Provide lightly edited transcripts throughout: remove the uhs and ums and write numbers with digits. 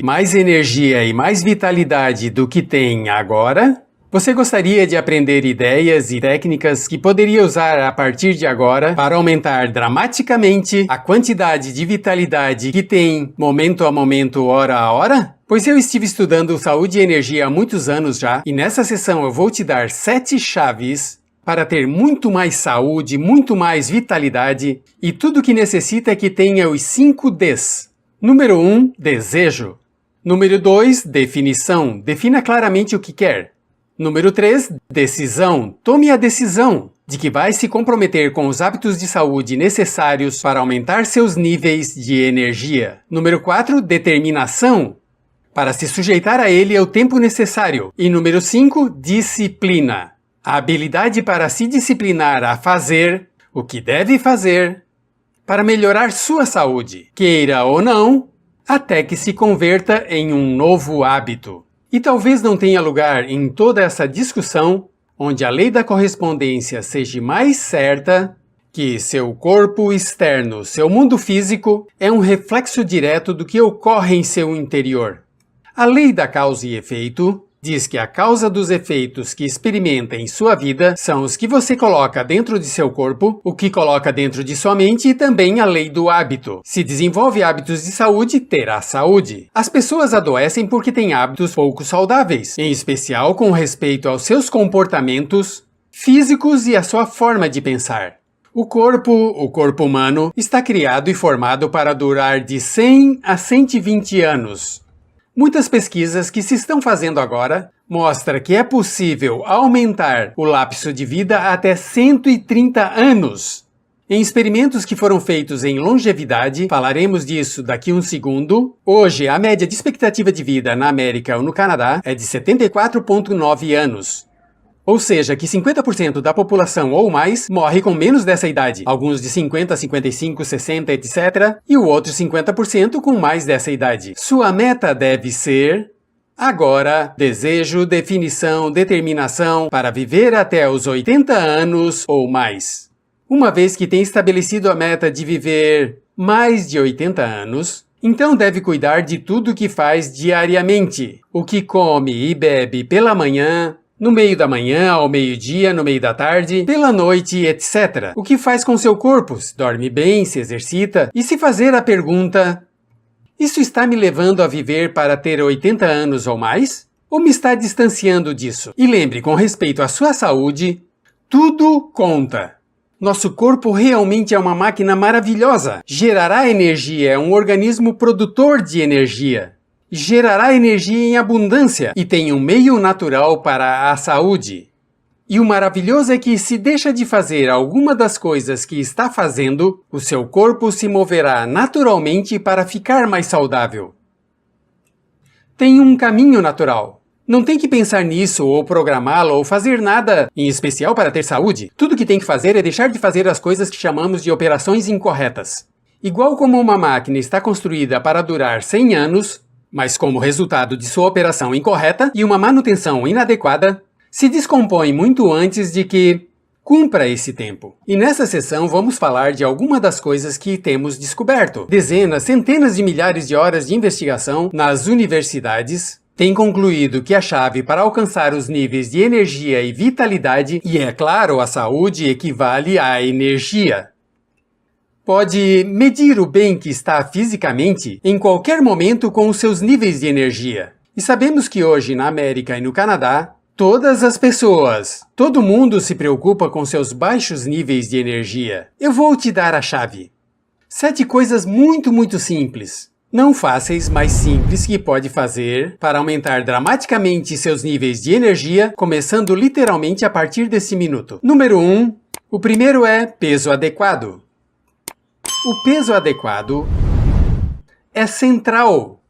mais energia e mais vitalidade do que tem agora? Você gostaria de aprender ideias e técnicas que poderia usar a partir de agora para aumentar dramaticamente a quantidade de vitalidade que tem momento a momento, hora a hora? Pois eu estive estudando saúde e energia há muitos anos já, e nessa sessão eu vou te dar 7 chaves para ter muito mais saúde, muito mais vitalidade, e tudo o que necessita é que tenha os 5 Ds. Número 1, desejo. Número 2, definição. Defina claramente o que quer. Número 3, decisão. Tome a decisão de que vai se comprometer com os hábitos de saúde necessários para aumentar seus níveis de energia. Número 4, determinação. Para se sujeitar a ele é o tempo necessário. E número 5, disciplina. A habilidade para se disciplinar a fazer o que deve fazer para melhorar sua saúde, queira ou não, até que se converta em um novo hábito. E talvez não tenha lugar em toda essa discussão onde a lei da correspondência seja mais certa que seu corpo externo, seu mundo físico, é um reflexo direto do que ocorre em seu interior. A lei da causa e efeito diz que a causa dos efeitos que experimenta em sua vida são os que você coloca dentro de seu corpo, o que coloca dentro de sua mente e também a lei do hábito. Se desenvolve hábitos de saúde, terá saúde. As pessoas adoecem porque têm hábitos pouco saudáveis, em especial com respeito aos seus comportamentos físicos e à sua forma de pensar. O corpo humano, está criado e formado para durar de 100 a 120 anos. Muitas pesquisas que se estão fazendo agora mostram que é possível aumentar o lapso de vida até 130 anos. Em experimentos que foram feitos em longevidade, falaremos disso daqui um segundo. Hoje, a média de expectativa de vida na América ou no Canadá é de 74,9 anos. Ou seja, que 50% da população ou mais morre com menos dessa idade, alguns de 50, 55, 60, etc., e o outro 50% com mais dessa idade. Sua meta deve ser, agora, desejo, definição, determinação para viver até os 80 anos ou mais. Uma vez que tem estabelecido a meta de viver mais de 80 anos, então deve cuidar de tudo o que faz diariamente, o que come e bebe pela manhã, no meio da manhã, ao meio-dia, no meio da tarde, pela noite, etc. O que faz com seu corpo? Se dorme bem, se exercita, e se fazer a pergunta: isso está me levando a viver para ter 80 anos ou mais? Ou me está distanciando disso? E lembre, com respeito à sua saúde, tudo conta. Nosso corpo realmente é uma máquina maravilhosa. Gerará energia, é um organismo produtor de energia. Gerará energia em abundância e tem um meio natural para a saúde. E o maravilhoso é que, se deixa de fazer alguma das coisas que está fazendo, o seu corpo se moverá naturalmente para ficar mais saudável. Tem um caminho natural. Não tem que pensar nisso ou programá-lo ou fazer nada em especial para ter saúde. Tudo que tem que fazer é deixar de fazer as coisas que chamamos de operações incorretas. Igual como uma máquina está construída para durar 100 anos, mas como resultado de sua operação incorreta e uma manutenção inadequada, se descompõe muito antes de que cumpra esse tempo. E nessa sessão vamos falar de algumas das coisas que temos descoberto. Dezenas, centenas de milhares de horas de investigação nas universidades têm concluído que a chave para alcançar os níveis de energia e vitalidade, e é claro, a saúde, equivale à energia. Pode medir o bem que está fisicamente em qualquer momento com os seus níveis de energia. E sabemos que hoje, na América e no Canadá, todas as pessoas, todo mundo se preocupa com seus baixos níveis de energia. Eu vou te dar a chave. 7 coisas muito simples, não fáceis, mas simples que pode fazer para aumentar dramaticamente seus níveis de energia, começando literalmente a partir desse minuto. Número 1. O primeiro é peso adequado. O peso adequado é central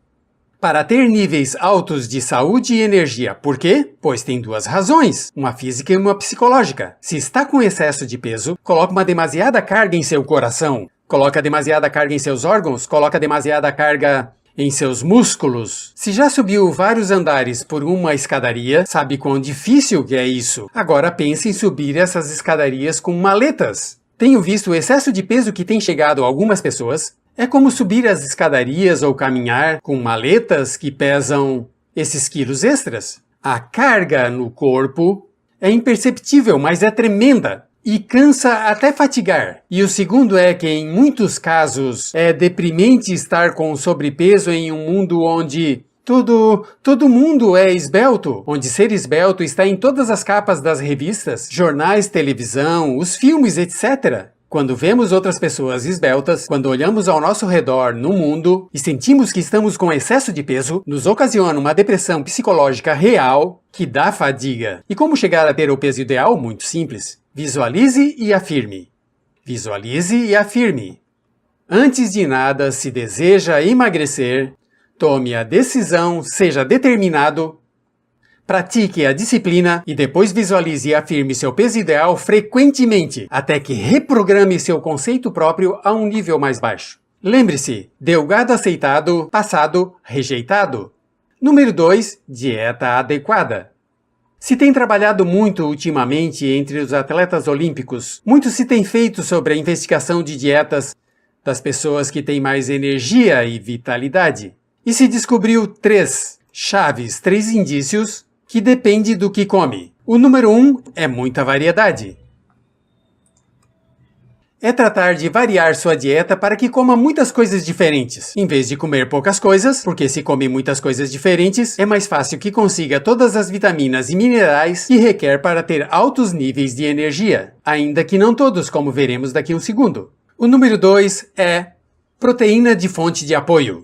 para ter níveis altos de saúde e energia. Por quê? Pois tem 2 razões, uma física e uma psicológica. Se está com excesso de peso, coloca uma demasiada carga em seu coração, coloca demasiada carga em seus órgãos, coloca demasiada carga em seus músculos. Se já subiu vários andares por uma escadaria, sabe quão difícil que é isso. Agora pense em subir essas escadarias com maletas. Tenho visto o excesso de peso que tem chegado a algumas pessoas. É como subir as escadarias ou caminhar com maletas que pesam esses quilos extras. A carga no corpo é imperceptível, mas é tremenda e cansa até fatigar. E o segundo é que, em muitos casos, é deprimente estar com sobrepeso em um mundo onde todo mundo é esbelto, onde ser esbelto está em todas as capas das revistas, jornais, televisão, os filmes, etc. Quando vemos outras pessoas esbeltas, quando olhamos ao nosso redor no mundo e sentimos que estamos com excesso de peso, nos ocasiona uma depressão psicológica real que dá fadiga. E como chegar a ter o peso ideal? Muito simples. Visualize e afirme. Visualize e afirme. Antes de nada, se deseja emagrecer, tome a decisão, seja determinado, pratique a disciplina e depois visualize e afirme seu peso ideal frequentemente, até que reprograme seu conceito próprio a um nível mais baixo. Lembre-se, delgado aceitado, passado, rejeitado. Número 2, dieta adequada. Se tem trabalhado muito ultimamente entre os atletas olímpicos, muito se tem feito sobre a investigação de dietas das pessoas que têm mais energia e vitalidade. E se descobriu 3 indícios que depende do que come. O número 1 é muita variedade. É tratar de variar sua dieta para que coma muitas coisas diferentes, em vez de comer poucas coisas, porque se come muitas coisas diferentes, é mais fácil que consiga todas as vitaminas e minerais que requer para ter altos níveis de energia, ainda que não todos, como veremos daqui a um segundo. O número 2 é proteína de fonte de apoio.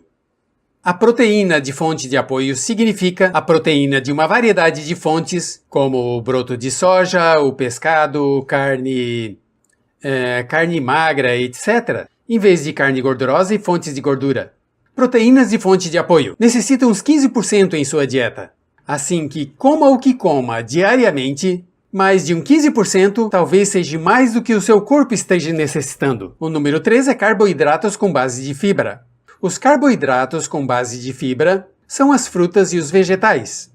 A proteína de fonte de apoio significa a proteína de uma variedade de fontes, como o broto de soja, o pescado, carne magra, etc., em vez de carne gordurosa e fontes de gordura. Proteínas de fonte de apoio necessitam uns 15% em sua dieta. Assim que coma o que coma diariamente, mais de um 15% talvez seja mais do que o seu corpo esteja necessitando. O número 3 é carboidratos com base de fibra. Os carboidratos com base de fibra são as frutas e os vegetais.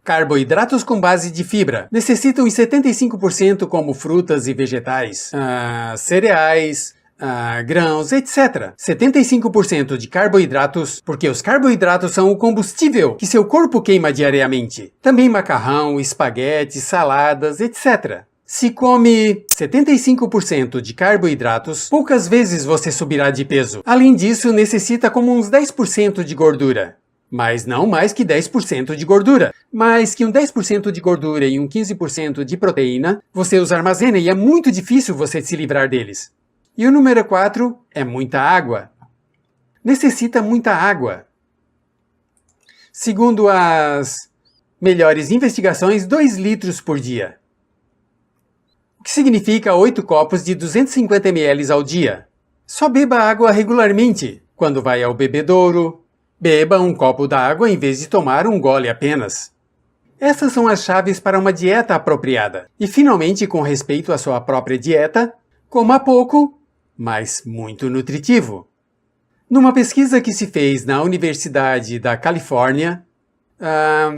Carboidratos com base de fibra necessitam em 75% como frutas e vegetais, cereais, grãos, etc. 75% de carboidratos, porque os carboidratos são o combustível que seu corpo queima diariamente. Também macarrão, espaguete, saladas, etc. Se come 75% de carboidratos, poucas vezes você subirá de peso. Além disso, necessita como uns 10% de gordura. Mas não mais que 10% de gordura. Mais que um 10% de gordura e um 15% de proteína, você os armazena e é muito difícil você se livrar deles. E o número 4 é muita água. Necessita muita água. Segundo as melhores investigações, 2 litros por dia. O que significa 8 copos de 250 ml ao dia. Só beba água regularmente. Quando vai ao bebedouro, beba um copo d'água em vez de tomar um gole apenas. Essas são as chaves para uma dieta apropriada. E finalmente, com respeito à sua própria dieta, coma pouco, mas muito nutritivo. Numa pesquisa que se fez na Universidade da Califórnia,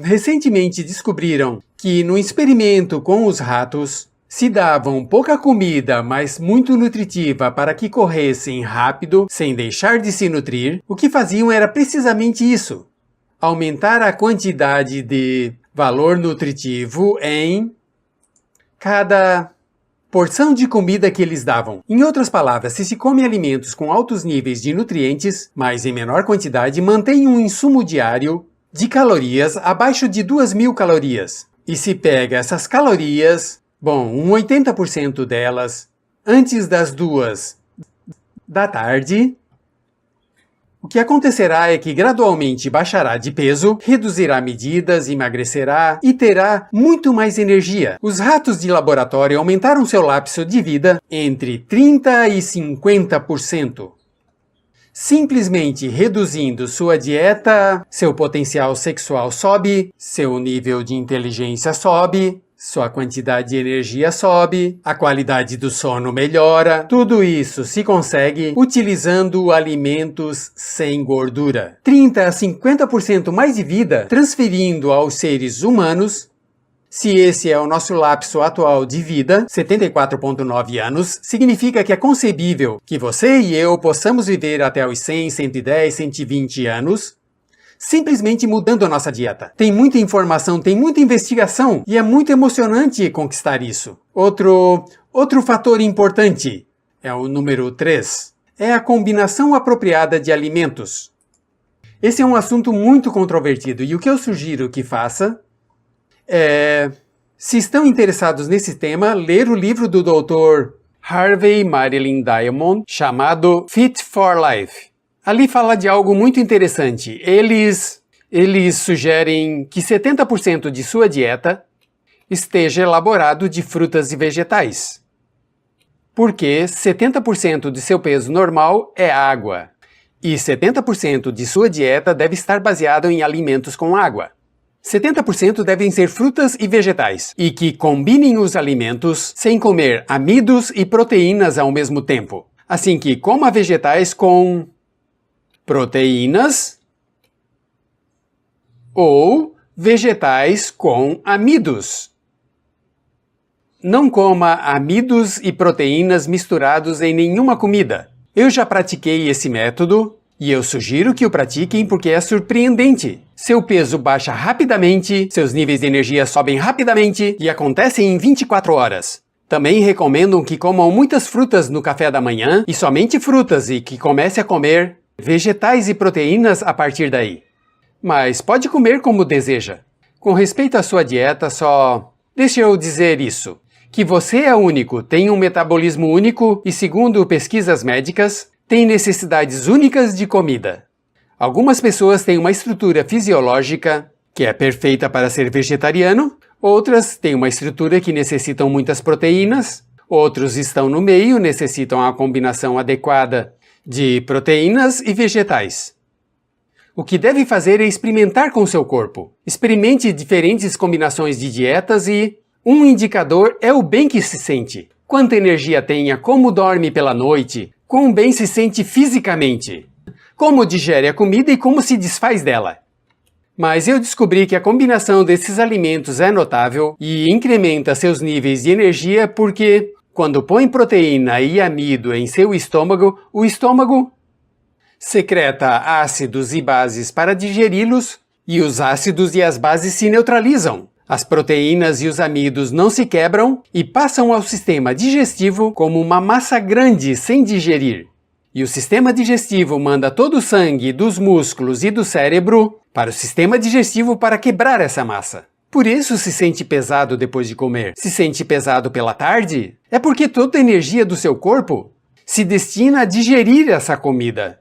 recentemente descobriram que no experimento com os ratos, se davam pouca comida, mas muito nutritiva para que corressem rápido, sem deixar de se nutrir, o que faziam era precisamente isso: aumentar a quantidade de valor nutritivo em cada porção de comida que eles davam. Em outras palavras, se come alimentos com altos níveis de nutrientes, mas em menor quantidade, mantém um insumo diário de calorias abaixo de 2.000 calorias. E se pega essas calorias, um 80% delas antes das 2 da tarde, o que acontecerá é que gradualmente baixará de peso, reduzirá medidas, emagrecerá e terá muito mais energia. Os ratos de laboratório aumentaram seu lapso de vida entre 30% e 50%. Simplesmente reduzindo sua dieta, seu potencial sexual sobe, seu nível de inteligência sobe, sua quantidade de energia sobe, a qualidade do sono melhora. Tudo isso se consegue utilizando alimentos sem gordura. 30% a 50% mais de vida transferindo aos seres humanos Se esse é o nosso lapso atual de vida, 74,9 anos, significa que é concebível que você e eu possamos viver até os 100, 110, 120 anos, simplesmente mudando a nossa dieta. Tem muita informação, tem muita investigação e é muito emocionante conquistar isso. Outro fator importante é o número 3. É a combinação apropriada de alimentos. Esse é um assunto muito controvertido e o que eu sugiro que faça se estão interessados nesse tema, ler o livro do Dr. Harvey Marilyn Diamond, chamado Fit for Life. Ali fala de algo muito interessante. Eles sugerem que 70% de sua dieta esteja elaborado de frutas e vegetais. Porque 70% de seu peso normal é água. E 70% de sua dieta deve estar baseado em alimentos com água. 70% devem ser frutas e vegetais, e que combinem os alimentos sem comer amidos e proteínas ao mesmo tempo. Assim que coma vegetais com proteínas ou vegetais com amidos. Não coma amidos e proteínas misturados em nenhuma comida. Eu já pratiquei esse método e eu sugiro que o pratiquem porque é surpreendente. Seu peso baixa rapidamente, seus níveis de energia sobem rapidamente e acontecem em 24 horas. Também recomendam que comam muitas frutas no café da manhã e somente frutas e que comece a comer vegetais e proteínas a partir daí. Mas pode comer como deseja. Com respeito à sua dieta, deixa eu dizer isso. Que você é único, tem um metabolismo único e, segundo pesquisas médicas, tem necessidades únicas de comida. Algumas pessoas têm uma estrutura fisiológica que é perfeita para ser vegetariano, outras têm uma estrutura que necessitam muitas proteínas, outros estão no meio, necessitam a combinação adequada de proteínas e vegetais. O que deve fazer é experimentar com seu corpo. Experimente diferentes combinações de dietas e um indicador é o bem que se sente. Quanta energia tenha, como dorme pela noite, quão bem se sente fisicamente, como digere a comida e como se desfaz dela. Mas eu descobri que a combinação desses alimentos é notável e incrementa seus níveis de energia porque, quando põe proteína e amido em seu estômago, o estômago secreta ácidos e bases para digeri-los e os ácidos e as bases se neutralizam. As proteínas e os amidos não se quebram e passam ao sistema digestivo como uma massa grande sem digerir. E o sistema digestivo manda todo o sangue dos músculos e do cérebro para o sistema digestivo para quebrar essa massa. Por isso se sente pesado depois de comer. Se sente pesado pela tarde, é porque toda a energia do seu corpo se destina a digerir essa comida.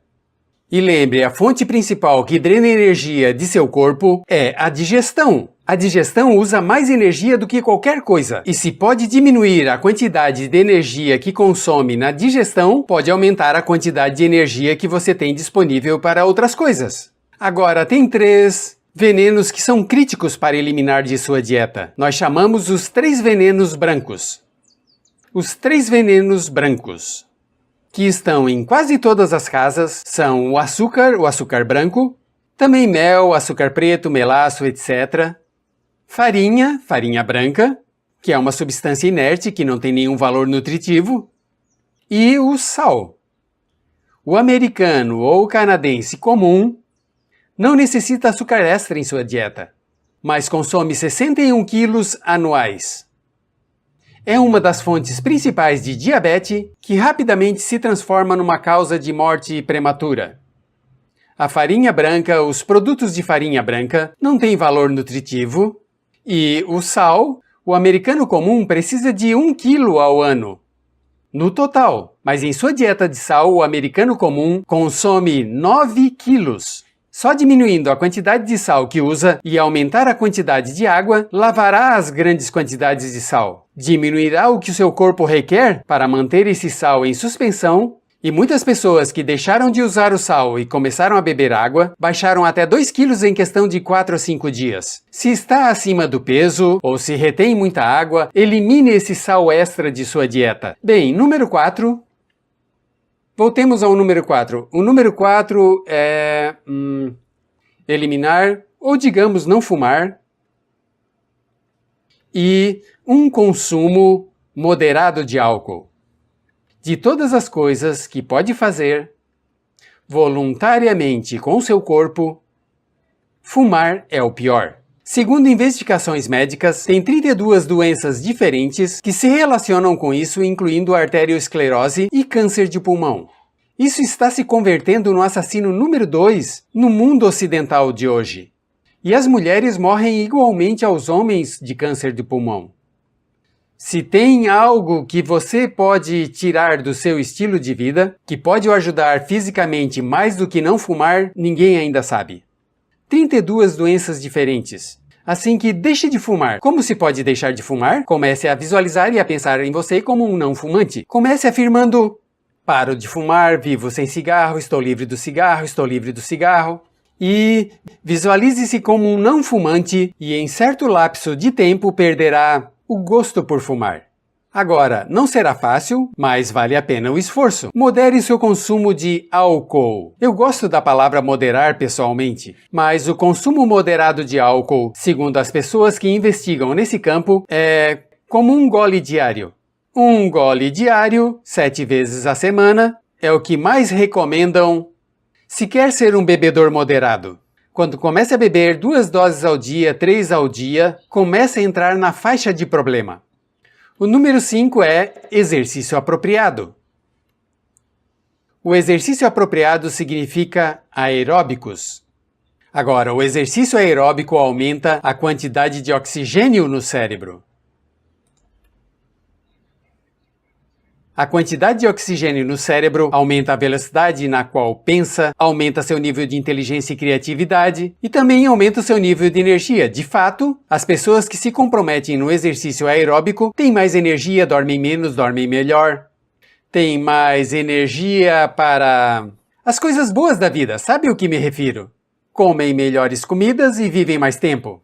E lembre, a fonte principal que drena energia de seu corpo é a digestão. A digestão usa mais energia do que qualquer coisa. E se pode diminuir a quantidade de energia que consome na digestão, pode aumentar a quantidade de energia que você tem disponível para outras coisas. Agora, tem 3 venenos que são críticos para eliminar de sua dieta. Nós chamamos os 3 venenos brancos. Os 3 venenos brancos, que estão em quase todas as casas, são o açúcar branco, também mel, açúcar preto, melaço, etc. Farinha branca, que é uma substância inerte que não tem nenhum valor nutritivo, e o sal. O americano ou o canadense comum não necessita açúcar extra em sua dieta, mas consome 61 quilos anuais. É uma das fontes principais de diabetes que rapidamente se transforma numa causa de morte prematura. A farinha branca, os produtos de farinha branca, não têm valor nutritivo e o sal, o americano comum precisa de 1 quilo ao ano, no total. Mas em sua dieta de sal, o americano comum consome 9 quilos. Só diminuindo a quantidade de sal que usa e aumentar a quantidade de água, lavará as grandes quantidades de sal. Diminuirá o que o seu corpo requer para manter esse sal em suspensão, e muitas pessoas que deixaram de usar o sal e começaram a beber água, baixaram até 2 quilos em questão de 4 a 5 dias. Se está acima do peso, ou se retém muita água, elimine esse sal extra de sua dieta. Bem, número 4... Voltemos ao número 4. O número 4 é eliminar, ou digamos não fumar. e um consumo moderado de álcool. De todas as coisas que pode fazer voluntariamente com seu corpo, fumar é o pior. Segundo investigações médicas, tem 32 doenças diferentes que se relacionam com isso, incluindo arteriosclerose e câncer de pulmão. Isso está se convertendo no assassino número 2 no mundo ocidental de hoje. E as mulheres morrem igualmente aos homens de câncer de pulmão. Se tem algo que você pode tirar do seu estilo de vida, que pode o ajudar fisicamente mais do que não fumar, ninguém ainda sabe. 32 doenças diferentes. Assim que deixe de fumar. Como se pode deixar de fumar? Comece a visualizar e a pensar em você como um não fumante. Comece afirmando: paro de fumar, vivo sem cigarro, estou livre do cigarro, estou livre do cigarro. E visualize-se como um não fumante e em certo lapso de tempo perderá o gosto por fumar. Agora, não será fácil, mas vale a pena o esforço. Modere seu consumo de álcool. Eu gosto da palavra moderar pessoalmente, mas o consumo moderado de álcool, segundo as pessoas que investigam nesse campo, é como um gole diário. Um gole diário, 7 vezes a semana, é o que mais recomendam se quer ser um bebedor moderado. Quando comece a beber 2 doses ao dia, 3 ao dia, começa a entrar na faixa de problema. O número 5 é exercício apropriado. O exercício apropriado significa aeróbicos. Agora, o exercício aeróbico aumenta a quantidade de oxigênio no cérebro. A quantidade de oxigênio no cérebro aumenta a velocidade na qual pensa, aumenta seu nível de inteligência e criatividade e também aumenta seu nível de energia. De fato, as pessoas que se comprometem no exercício aeróbico têm mais energia, dormem menos, dormem melhor, têm mais energia para as coisas boas da vida. Sabe o que me refiro? Comem melhores comidas e vivem mais tempo.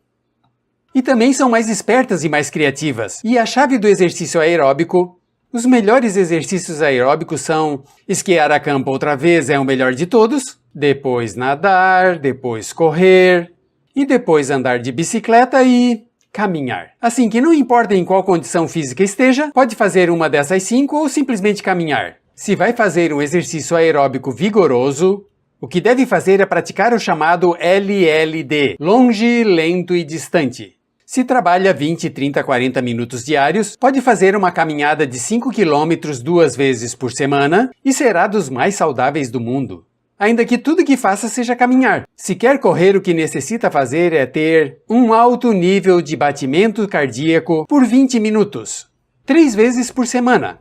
E também são mais espertas e mais criativas. E a chave do exercício aeróbico: os melhores exercícios aeróbicos são esquiar a campo outra vez, é o melhor de todos, depois nadar, depois correr, e depois andar de bicicleta e caminhar. Assim que não importa em qual condição física esteja, pode fazer uma dessas 5 ou simplesmente caminhar. Se vai fazer um exercício aeróbico vigoroso, o que deve fazer é praticar o chamado LLD, longe, lento e distante. Se trabalha 20, 30, 40 minutos diários, pode fazer uma caminhada de 5 km 2 vezes por semana e será dos mais saudáveis do mundo. Ainda que tudo que faça seja caminhar. Se quer correr, o que necessita fazer é ter um alto nível de batimento cardíaco por 20 minutos, 3 vezes por semana.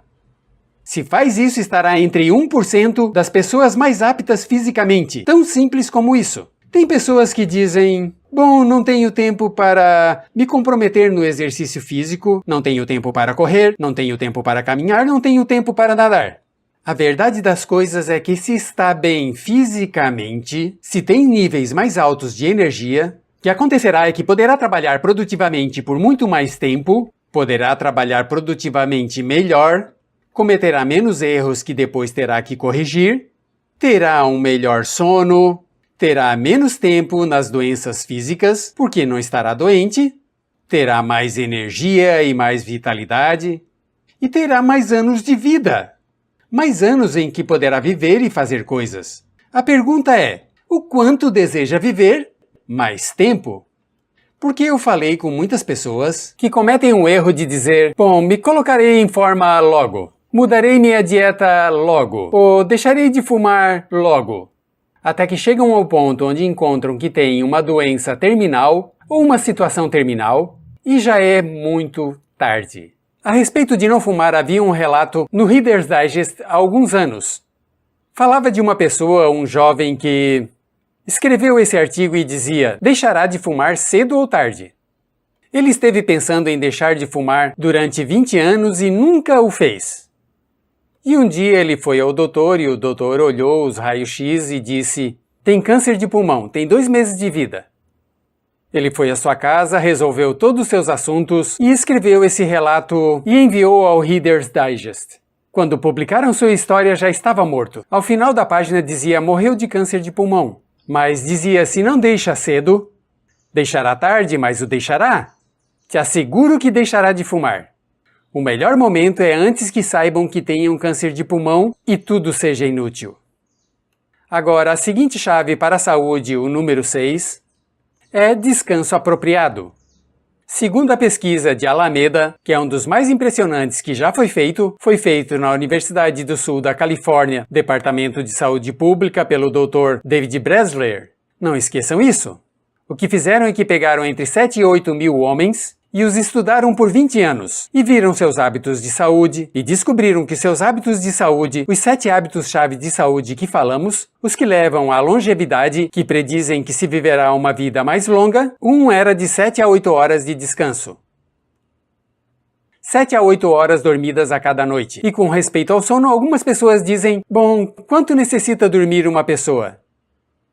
Se faz isso, estará entre 1% das pessoas mais aptas fisicamente. Tão simples como isso. Tem pessoas que dizem: bom, não tenho tempo para me comprometer no exercício físico, não tenho tempo para correr, não tenho tempo para caminhar, não tenho tempo para nadar. A verdade das coisas é que se está bem fisicamente, se tem níveis mais altos de energia, o que acontecerá é que poderá trabalhar produtivamente por muito mais tempo, poderá trabalhar produtivamente melhor, cometerá menos erros que depois terá que corrigir, terá um melhor sono, terá menos tempo nas doenças físicas, porque não estará doente, terá mais energia e mais vitalidade, e terá mais anos de vida. Mais anos em que poderá viver e fazer coisas. A pergunta é: o quanto deseja viver? Mais tempo? Porque eu falei com muitas pessoas que cometem o erro de dizer: bom, me colocarei em forma logo, mudarei minha dieta logo, ou deixarei de fumar logo. Até que chegam ao ponto onde encontram que têm uma doença terminal ou uma situação terminal e já é muito tarde. A respeito de não fumar, havia um relato no Reader's Digest há alguns anos. Falava de uma pessoa, um jovem que escreveu esse artigo e dizia: deixará de fumar cedo ou tarde. Ele esteve pensando em deixar de fumar durante 20 anos e nunca o fez. E um dia ele foi ao doutor e o doutor olhou os raios-x e disse: tem câncer de pulmão, tem 2 meses de vida. Ele foi à sua casa, resolveu todos os seus assuntos e escreveu esse relato e enviou ao Reader's Digest. Quando publicaram sua história, já estava morto. Ao final da página dizia: morreu de câncer de pulmão. Mas dizia: se não deixa cedo, deixará tarde, mas o deixará. Te asseguro que deixará de fumar. O melhor momento é antes que saibam que tenham câncer de pulmão e tudo seja inútil. Agora, a seguinte chave para a saúde, o número 6, é descanso apropriado. Segundo a pesquisa de Alameda, que é um dos mais impressionantes que já foi feito na Universidade do Sul da Califórnia, Departamento de Saúde Pública, pelo Dr. David Bresler. Não esqueçam isso. O que fizeram é que pegaram entre 7 e 8 mil homens e os estudaram por 20 anos, e viram seus hábitos de saúde, e descobriram que seus hábitos de saúde, os 7 hábitos-chave de saúde que falamos, os que levam à longevidade, que predizem que se viverá uma vida mais longa, era de 7 a 8 horas de descanso. 7 a 8 horas dormidas a cada noite. E com respeito ao sono, algumas pessoas dizem, bom, quanto necessita dormir uma pessoa?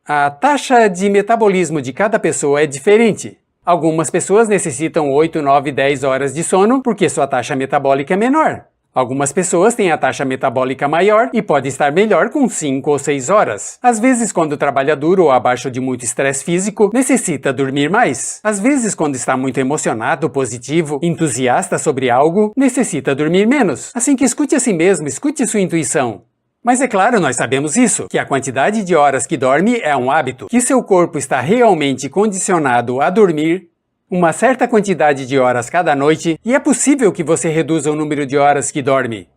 A taxa de metabolismo de cada pessoa é diferente. Algumas pessoas necessitam 8, 9, 10 horas de sono porque sua taxa metabólica é menor. Algumas pessoas têm a taxa metabólica maior e podem estar melhor com 5 ou 6 horas. Às vezes, quando trabalha duro ou abaixo de muito estresse físico, necessita dormir mais. Às vezes, quando está muito emocionado, positivo, entusiasta sobre algo, necessita dormir menos. Assim que escute a si mesmo, escute sua intuição. Mas é claro, nós sabemos isso, que a quantidade de horas que dorme é um hábito, que seu corpo está realmente condicionado a dormir uma certa quantidade de horas cada noite, e é possível que você reduza o número de horas que dorme.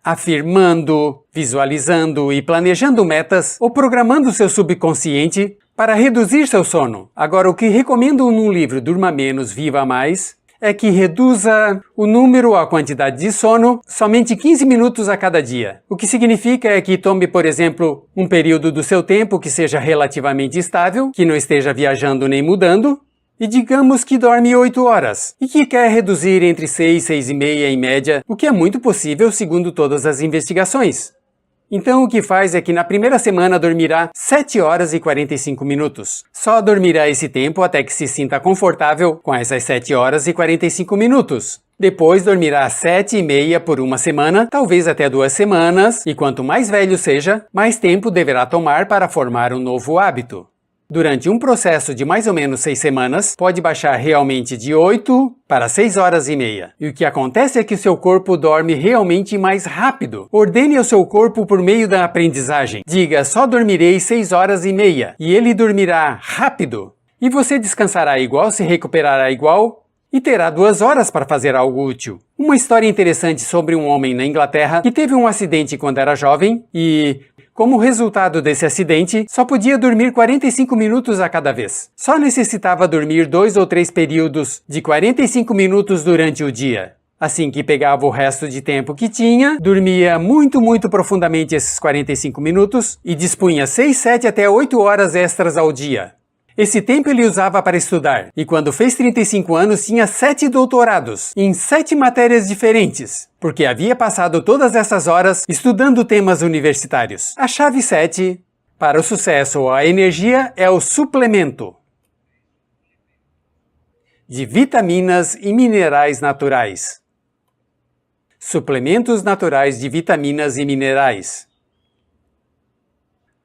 Afirmando, visualizando e planejando metas, ou programando seu subconsciente para reduzir seu sono. Agora, o que recomendo num livro Durma Menos, Viva Mais, é que reduza o número ou a quantidade de sono somente 15 minutos a cada dia. O que significa é que tome, por exemplo, um período do seu tempo que seja relativamente estável, que não esteja viajando nem mudando, e digamos que dorme 8 horas, e que quer reduzir entre 6 e 6 e meia em média, o que é muito possível segundo todas as investigações. Então o que faz é que na primeira semana dormirá 7 horas e 45 minutos. Só dormirá esse tempo até que se sinta confortável com essas 7 horas e 45 minutos. Depois dormirá 7 e meia por uma semana, talvez até 2 semanas, e quanto mais velho seja, mais tempo deverá tomar para formar um novo hábito. Durante um processo de mais ou menos 6 semanas, pode baixar realmente de 8 para 6 horas e meia. E o que acontece é que o seu corpo dorme realmente mais rápido. Ordene ao seu corpo por meio da aprendizagem. Diga, só dormirei 6 horas e meia. E ele dormirá rápido. E você descansará igual, se recuperará igual e terá 2 horas para fazer algo útil. Uma história interessante sobre um homem na Inglaterra que teve um acidente quando era jovem e, como resultado desse acidente, só podia dormir 45 minutos a cada vez. Só necessitava dormir 2 ou 3 períodos de 45 minutos durante o dia. Assim que pegava o resto de tempo que tinha, dormia muito profundamente esses 45 minutos e dispunha 6, 7 até 8 horas extras ao dia. Esse tempo ele usava para estudar, e quando fez 35 anos tinha 7 doutorados, em 7 matérias diferentes, porque havia passado todas essas horas estudando temas universitários. A chave 7 para o sucesso ou a energia é o suplemento de vitaminas e minerais naturais. Suplementos naturais de vitaminas e minerais.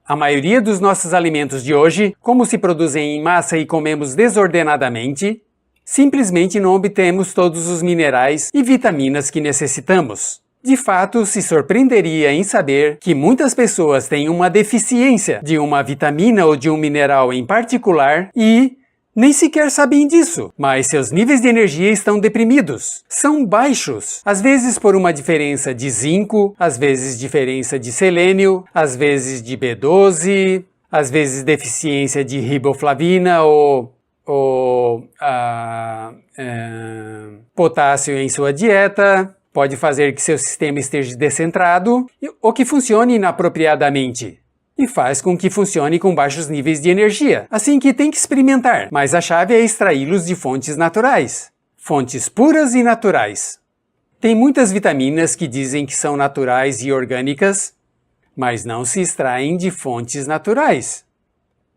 A maioria dos nossos alimentos de hoje, como se produzem em massa e comemos desordenadamente, simplesmente não obtemos todos os minerais e vitaminas que necessitamos. De fato, se surpreenderia em saber que muitas pessoas têm uma deficiência de uma vitamina ou de um mineral em particular e nem sequer sabem disso, mas seus níveis de energia estão deprimidos. São baixos, às vezes por uma diferença de zinco, às vezes diferença de selênio, às vezes de B12, às vezes deficiência de riboflavina ou potássio em sua dieta. Pode fazer que seu sistema esteja descentrado ou que funcione inapropriadamente. E faz com que funcione com baixos níveis de energia. Assim que tem que experimentar, mas a chave é extraí-los de fontes naturais. Fontes puras e naturais. Tem muitas vitaminas que dizem que são naturais e orgânicas, mas não se extraem de fontes naturais.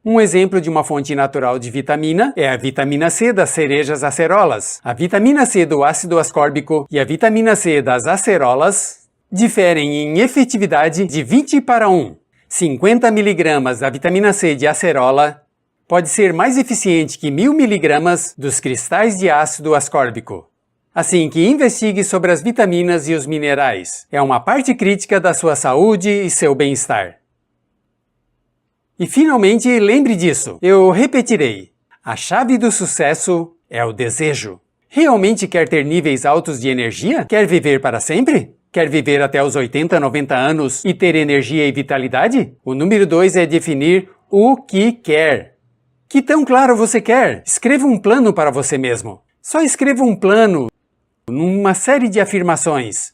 Um exemplo de uma fonte natural de vitamina é a vitamina C das cerejas acerolas. A vitamina C do ácido ascórbico e a vitamina C das acerolas diferem em efetividade de 20 para 1. 50 mg da vitamina C de acerola pode ser mais eficiente que 1000 miligramas dos cristais de ácido ascórbico. Assim que investigue sobre as vitaminas e os minerais. É uma parte crítica da sua saúde e seu bem-estar. E finalmente, lembre disso. Eu repetirei. A chave do sucesso é o desejo. Realmente quer ter níveis altos de energia? Quer viver para sempre? Quer viver até os 80, 90 anos e ter energia e vitalidade? O número 2 é definir o que quer. Que tão claro você quer? Escreva um plano para você mesmo. Só escreva um plano numa série de afirmações.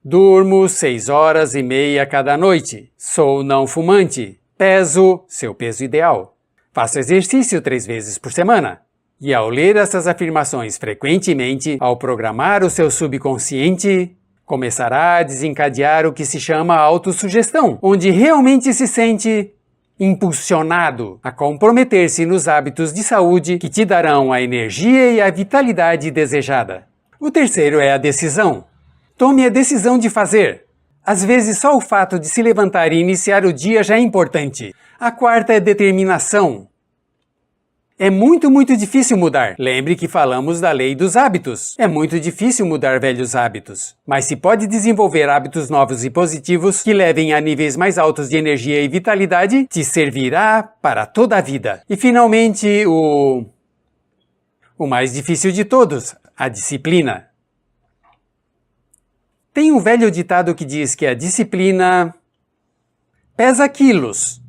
Durmo 6h30 cada noite. Sou não fumante. Peso seu peso ideal. Faço exercício 3 vezes por semana. E ao ler essas afirmações frequentemente, ao programar o seu subconsciente, começará a desencadear o que se chama autossugestão, onde realmente se sente impulsionado a comprometer-se nos hábitos de saúde que te darão a energia e a vitalidade desejada. O terceiro é a decisão. Tome a decisão de fazer. Às vezes só o fato de se levantar e iniciar o dia já é importante. A quarta é determinação. É muito difícil mudar. Lembre que falamos da lei dos hábitos. É muito difícil mudar velhos hábitos. Mas se pode desenvolver hábitos novos e positivos que levem a níveis mais altos de energia e vitalidade, te servirá para toda a vida. E finalmente, o mais difícil de todos, a disciplina. Tem um velho ditado que diz que a disciplina pesa quilos,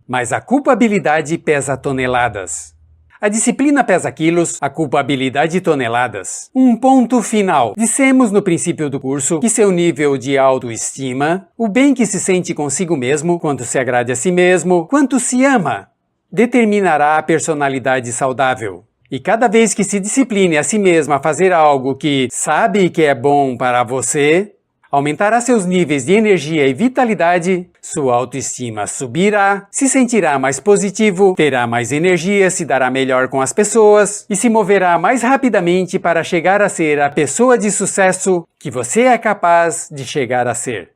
mas a culpabilidade pesa toneladas. A disciplina pesa quilos, a culpabilidade toneladas. Um ponto final. Dissemos no princípio do curso que seu nível de autoestima, o bem que se sente consigo mesmo, quanto se agrade a si mesmo, quanto se ama, determinará a personalidade saudável. E cada vez que se discipline a si mesmo a fazer algo que sabe que é bom para você, aumentará seus níveis de energia e vitalidade, sua autoestima subirá, se sentirá mais positivo, terá mais energia, se dará melhor com as pessoas e se moverá mais rapidamente para chegar a ser a pessoa de sucesso que você é capaz de chegar a ser.